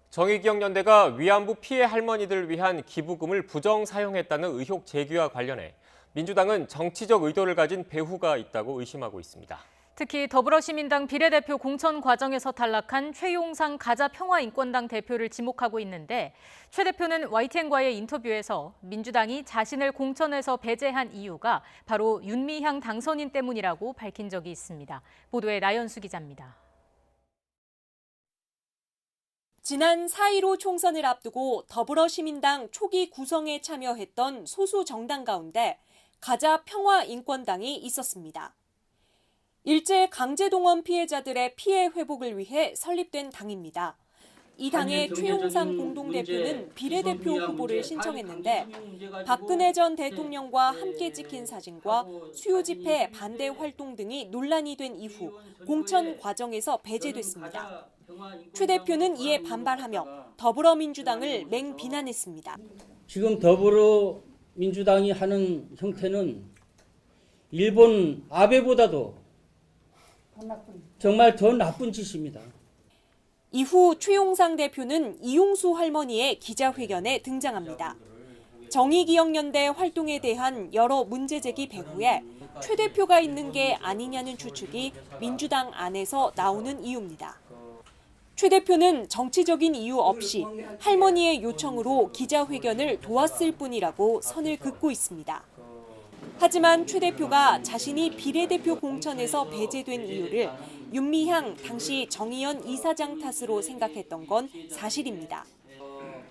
정의기억연대가 위안부 피해 할머니들을 위한 기부금을 부정 사용했다는 의혹 제기와 관련해 민주당은 정치적 의도를 가진 배후가 있다고 의심하고 있습니다. 특히 더불어시민당 비례대표 공천 과정에서 탈락한 최용상 가자평화인권당 대표를 지목하고 있는데 최 대표는 YTN과의 인터뷰에서 민주당이 자신을 공천에서 배제한 이유가 바로 윤미향 당선인 때문이라고 밝힌 적이 있습니다. 보도에 나연수 기자입니다. 지난 4.15 총선을 앞두고 더불어시민당 초기 구성에 참여했던 소수 정당 가운데 가자평화인권당이 있었습니다. 일제 강제동원 피해자들의 피해 회복을 위해 설립된 당입니다. 이 당의 최용상 공동대표는 비례대표 후보를 신청했는데 박근혜 전 대통령과 함께 찍힌 사진과 수요 집회 반대 활동 등이 논란이 된 이후 공천 과정에서 배제됐습니다. 최 대표는 이에 반발하며 더불어민주당을 맹비난했습니다. 지금 더불어민주당이 하는 형태는 일본 아베보다도 정말 더 나쁜 짓입니다. 이후 최용상 대표는 이용수 할머니의 기자회견에 등장합니다. 정의기억연대 활동에 대한 여러 문제 제기 배후에 최 대표가 있는 게 아니냐는 추측이 민주당 안에서 나오는 이유입니다. 최 대표는 정치적인 이유 없이 할머니의 요청으로 기자회견을 도왔을 뿐이라고 선을 긋고 있습니다. 하지만 최 대표가 자신이 비례대표 공천에서 배제된 이유를 윤미향 당시 정의연 이사장 탓으로 생각했던 건 사실입니다.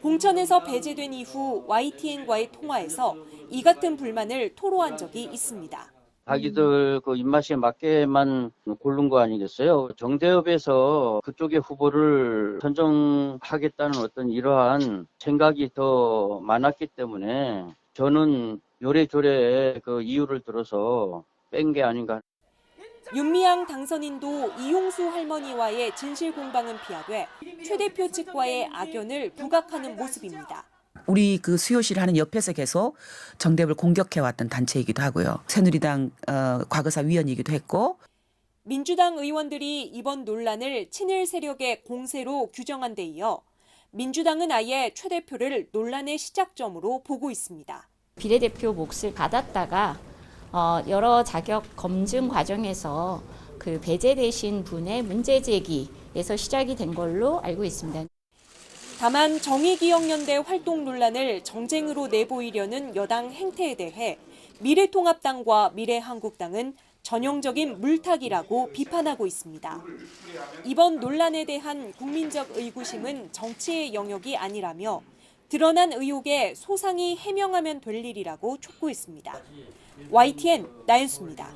공천에서 배제된 이후 YTN과의 통화에서 이 같은 불만을 토로한 적이 있습니다. 자기들 그 입맛에 맞게만 고른 거 아니겠어요? 정대협에서 그쪽의 후보를 선정하겠다는 어떤 이러한 생각이 더 많았기 때문에 저는 요래조래 그 이유를 들어서 뺀 게 아닌가. 윤미향 당선인도 이용수 할머니와의 진실 공방은 피하되 최 대표 측과의 악연을 부각하는 모습입니다. 우리 그 수요실 하는 옆에서 계속 정대협을 공격해왔던 단체이기도 하고요. 새누리당 과거사 위원이기도 했고. 민주당 의원들이 이번 논란을 친일 세력의 공세로 규정한 데 이어 민주당은 아예 최 대표를 논란의 시작점으로 보고 있습니다. 비례대표 몫을 받았다가 여러 자격 검증 과정에서 그 배제되신 분의 문제 제기에서 시작이 된 걸로 알고 있습니다. 다만 정의기억연대 활동 논란을 정쟁으로 내보이려는 여당 행태에 대해 미래통합당과 미래한국당은 전형적인 물타기라고 비판하고 있습니다. 이번 논란에 대한 국민적 의구심은 정치의 영역이 아니라며 드러난 의혹에 소상히 해명하면 될 일이라고 촉구했습니다. YTN 나연수입니다.